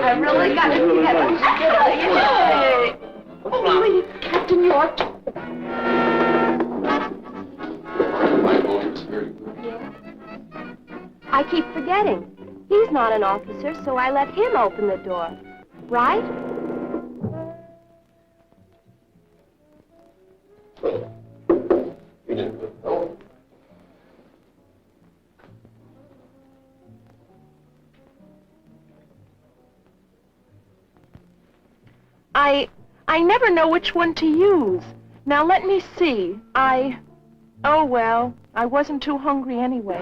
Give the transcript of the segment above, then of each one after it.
I really got to get it. Oh, please, Captain York. My voice is very good. Yeah. I keep forgetting. He's not an officer, so I let him open the door. Right? You did good. Oh. I never know which one to use. Now, let me see. Oh, well, I wasn't too hungry anyway.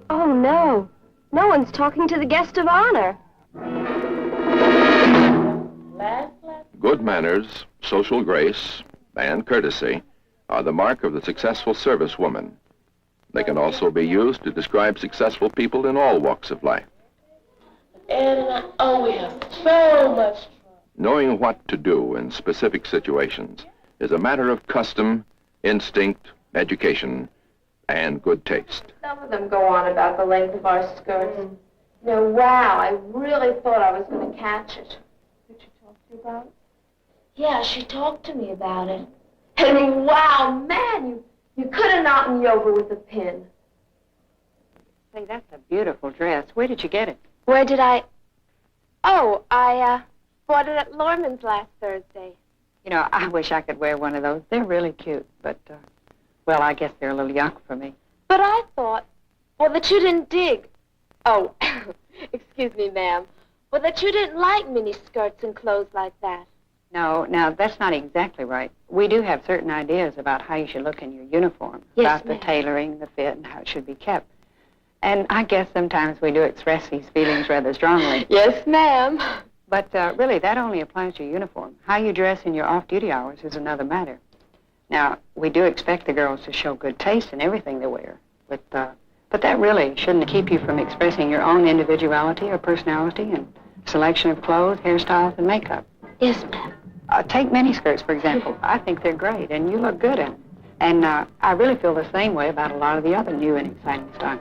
Oh, no. No one's talking to the guest of honor. Good manners, social grace, and courtesy are the mark of the successful servicewoman. They can also be used to describe successful people in all walks of life. Ed and I, we have so much trouble. Knowing what to do in specific situations is a matter of custom, instinct, education, and good taste. Some of them go on about the length of our skirts. No, wow, I really thought I was going to catch it. Did she talk to you about it? Yeah, she talked to me about it. And wow, man, you could have knocked me over with a pin. Say, that's a beautiful dress. Where did you get it? Where did I... Oh, I bought it at Lorman's last Thursday. You know, I wish I could wear one of those. They're really cute, but, well, I guess they're a little young for me. But I thought, well, that you didn't dig. Oh, excuse me, ma'am. Well, that you didn't like mini skirts and clothes like that. No, now, that's not exactly right. We do have certain ideas about how you should look in your uniform, Yes, about the ma'am. tailoring, the fit, and how it should be kept. And I guess sometimes we do express these feelings rather strongly. Yes, ma'am. But really, that only applies to your uniform. How you dress in your off-duty hours is another matter. Now, we do expect the girls to show good taste in everything they wear, but that really shouldn't keep you from expressing your own individuality or personality and selection of clothes, hairstyles, and makeup. Yes, ma'am. Take miniskirts, for example. I think they're great, and you look good in them. And I really feel the same way about a lot of the other new and exciting styles.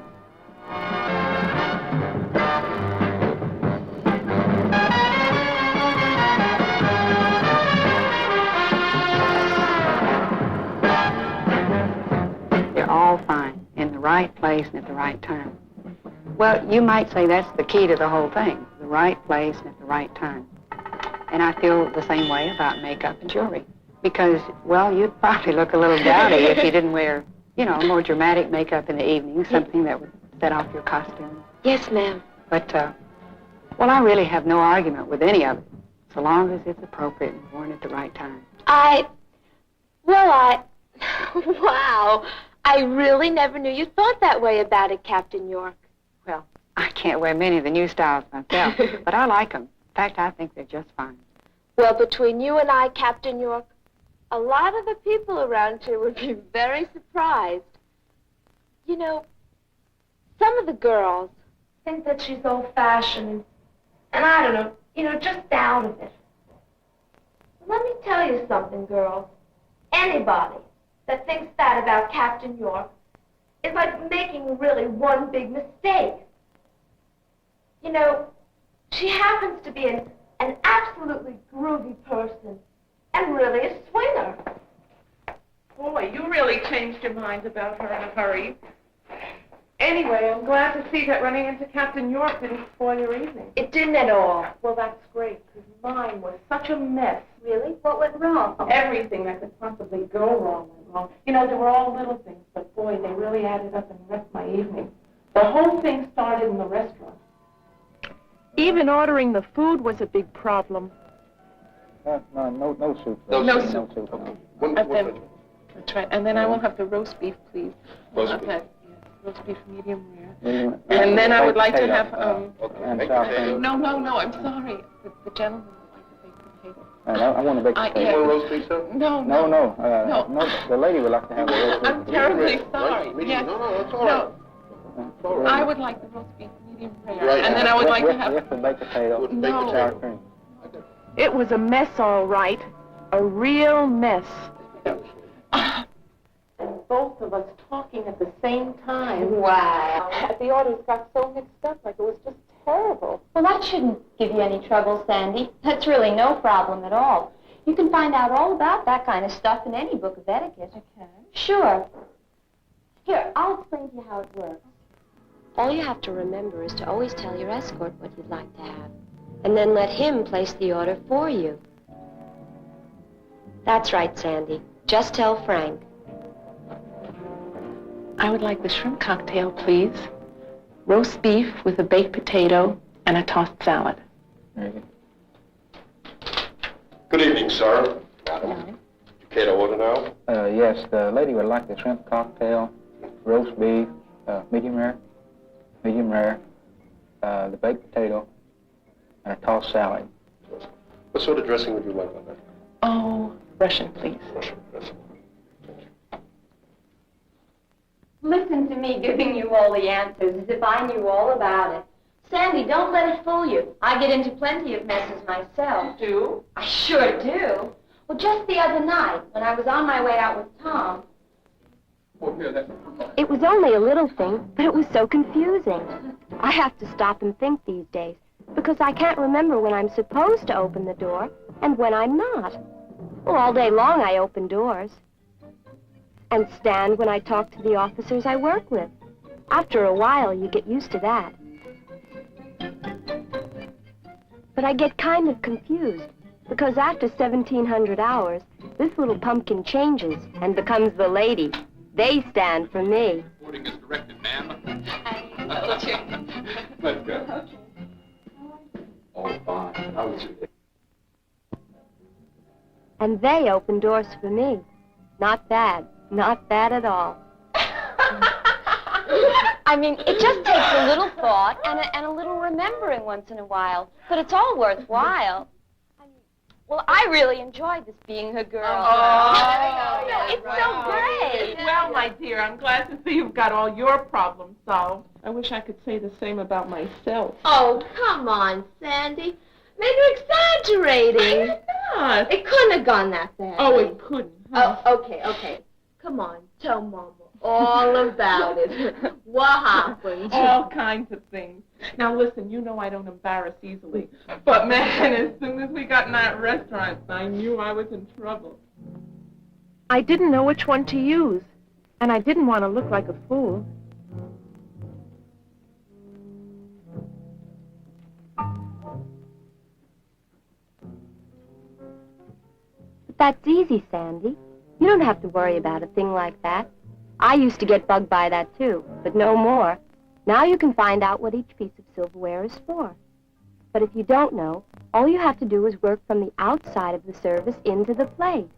They're all fine, in the right place and at the right time. Well, you might say that's the key to the whole thing, the right place and at the right time. And I feel the same way about makeup and jewelry. Because, well, you'd probably look a little dowdy if you didn't wear, you know, more dramatic makeup in the evening, something that would set off your costume. Yes, ma'am. But, well, I really have no argument with any of it, so long as it's appropriate and worn at the right time. Wow, I really never knew you thought that way about it, Captain York. Well, I can't wear many of the new styles myself, but I like them. In fact, I think they're just fine. Well, between you and I, Captain York, a lot of the people around here would be very surprised. You know, some of the girls think that she's old-fashioned, and I don't know, you know, just out of it. Let me tell you something, girls. Anybody that thinks that about Captain York is like making really one big mistake. You know, she happens to be an absolutely groovy person and really a swinger. Boy, you really changed your mind about her in a hurry. Anyway, I'm glad to see that running into Captain York didn't spoil your evening. It didn't at all. Well, that's great, because mine was such a mess. Really? What went wrong? Everything that could possibly go wrong went wrong. You know, they were all little things, but boy, they really added up and wrecked my evening. The whole thing started in the restaurant. Even ordering the food was a big problem. No soup. No soup. No. One And then, vegetable. that's right. And then I will have the roast beef, please. Roast I'll have beef. that, yes, roast beef medium rare. And then I would like to have, Okay, And baked sour potato. cream. no, I'm sorry. The gentleman would like the baked potato. I want a baked I- potato. yeah. More roast beef, sir? No. No, the lady would like to have the roast beef. I'm terribly sorry. Right? Medium? Yes. No, it's all right. It's all right. I would like the roast beef medium rare. Right. And then I would like to have... With the baked potato. With baked No. Sour potato. cream. It was a mess, all right. A real mess. And both of us talking at the same time. Wow. The orders got so mixed up, like it was just terrible. Well, that shouldn't give you any trouble, Sandy. That's really no problem at all. You can find out all about that kind of stuff in any book of etiquette. I can. Sure. Here, I'll explain to you how it works. All you have to remember is to always tell your escort what you'd like to have, and then let him place the order for you. That's right, Sandy. Just tell Frank. I would like the shrimp cocktail, please. Roast beef with a baked potato and a tossed salad. Very good. Good evening, sir. Madam. Etiqueta order now? Yes, the lady would like the shrimp cocktail, roast beef, medium rare, the baked potato, and a tossed salad. What sort of dressing would you like on that? Oh, Russian, please. Russian dressing. Listen to me giving you all the answers as if I knew all about it. Sandy, don't let it fool you. I get into plenty of messes myself. Do? I sure do. Well, just the other night, when I was on my way out with Tom... Oh, here, that. It was only a little thing, but it was so confusing. I have to stop and think these days, because I can't remember when I'm supposed to open the door and when I'm not. Well, all day long I open doors. And stand when I talk to the officers I work with. After a while, you get used to that. But I get kind of confused, because after 1,700 hours, this little pumpkin changes and becomes the lady. They stand for me. Reporting is directed, ma'am. Let's go. Oh, fine. How was your day? And they open doors for me. Not bad. Not bad at all. I mean, it just takes a little thought and a little remembering once in a while. But it's all worthwhile. Well, I really enjoyed this being her girl. Oh, it's so great. Well, my dear, I'm glad to see you've got all your problems solved. I wish I could say the same about myself. Oh, come on, Sandy. Maybe you're exaggerating. Not. It couldn't have gone that bad. Oh, it couldn't. Huh? Oh, okay. Come on, tell Mama all about it. What happened? All kinds of things. Now, listen, you know I don't embarrass easily. But, man, as soon as we got in that restaurant, I knew I was in trouble. I didn't know which one to use, and I didn't want to look like a fool. But that's easy, Sandy. You don't have to worry about a thing like that. I used to get bugged by that, too, but no more. Now you can find out what each piece of silverware is for. But if you don't know, all you have to do is work from the outside of the service into the plate.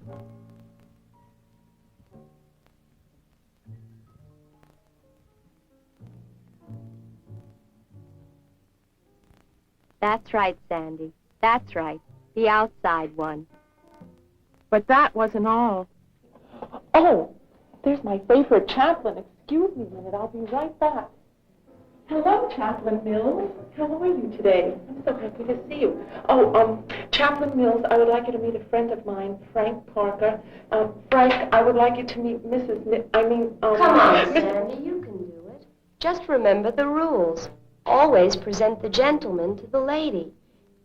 That's right, Sandy. That's right. The outside one. But that wasn't all. Oh, there's my favorite chaplain. Excuse me a minute. I'll be right back. Hello, Chaplain Mills. How are you today? I'm so happy to see you. Oh, Chaplain Mills, I would like you to meet a friend of mine, Frank Parker. Frank, I would like you to meet Mrs. Come on, Sandy, you can do it. Just remember the rules. Always present the gentleman to the lady.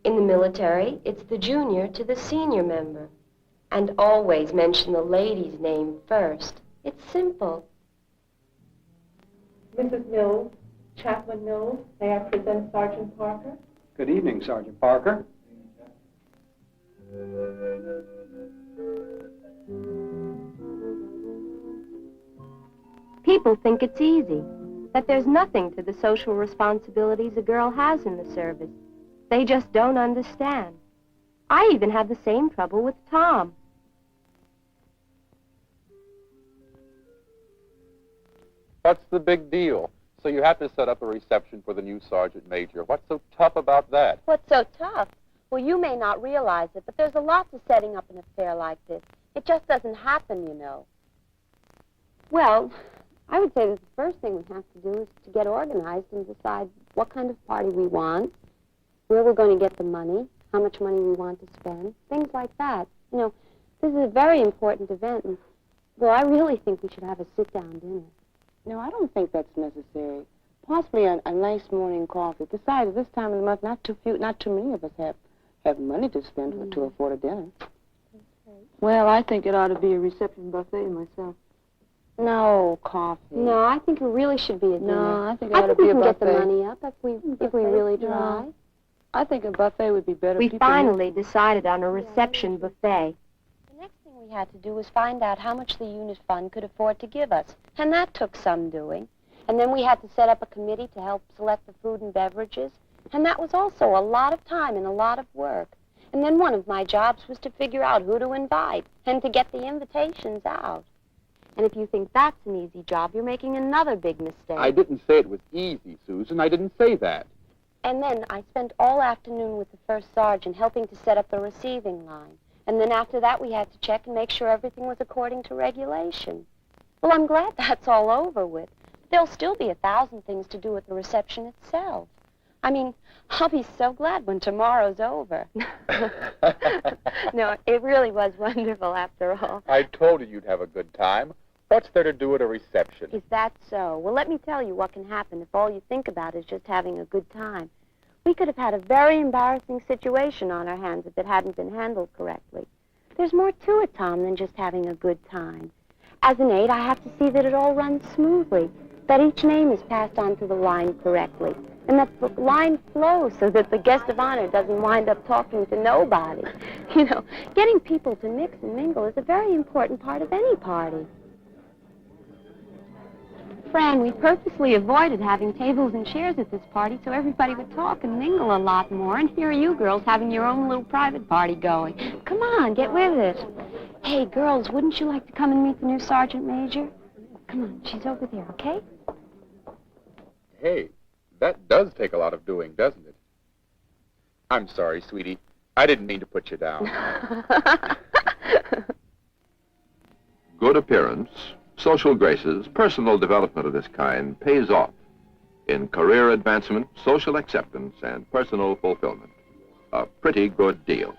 In the military, it's the junior to the senior member. And always mention the lady's name first. It's simple. Mrs. Mills, Chaplain Mills, may I present Sergeant Parker? Good evening, Sergeant Parker. People think it's easy, that there's nothing to the social responsibilities a girl has in the service. They just don't understand. I even had the same trouble with Tom. What's the big deal? So you have to set up a reception for the new sergeant major. What's so tough about that? What's so tough? Well, you may not realize it, but there's a lot to setting up an affair like this. It just doesn't happen, you know. Well, I would say that the first thing we have to do is to get organized and decide what kind of party we want, where we're going to get the money, how much money we want to spend, things like that. You know, this is a very important event, and, well, I really think we should have a sit-down dinner. No, I don't think that's necessary. Possibly a nice morning coffee. Besides, at this time of the month, not too many of us have money to spend to afford a dinner. Well, I think it ought to be a reception buffet myself. No, coffee. No, I think it really should be a dinner. No, I think it ought to we be a can get the buffet. money up if we really try. No. I think a buffet would be better. We People finally decided on a reception buffet. The next thing we had to do was find out how much the unit fund could afford to give us, and that took some doing. And then we had to set up a committee to help select the food and beverages, and that was also a lot of time and a lot of work. And then one of my jobs was to figure out who to invite and to get the invitations out. And if you think that's an easy job, you're making another big mistake. I didn't say it was easy, Susan. I didn't say that. And then I spent all afternoon with the first sergeant helping to set up the receiving line. And then after that, we had to check and make sure everything was according to regulation. Well, I'm glad that's all over with. There'll still be 1,000 things to do at the reception itself. I mean, I'll be so glad when tomorrow's over. No, it really was wonderful after all. I told you you'd have a good time. What's there to do at a reception? Is that so? Well, let me tell you what can happen if all you think about is just having a good time. We could have had a very embarrassing situation on our hands if it hadn't been handled correctly. There's more to it, Tom, than just having a good time. As an aide, I have to see that it all runs smoothly, that each name is passed on to the line correctly, and that the line flows so that the guest of honor doesn't wind up talking to nobody. You know, getting people to mix and mingle is a very important part of any party. Fran, we purposely avoided having tables and chairs at this party so everybody would talk and mingle a lot more, and here are you girls having your own little private party going. Come on, get with it. Hey, girls, wouldn't you like to come and meet the new sergeant major? Come on, she's over there, okay? Hey, that does take a lot of doing, doesn't it? I'm sorry, sweetie. I didn't mean to put you down. Good appearance, social graces, personal development of this kind pays off in career advancement, social acceptance, and personal fulfillment. A pretty good deal.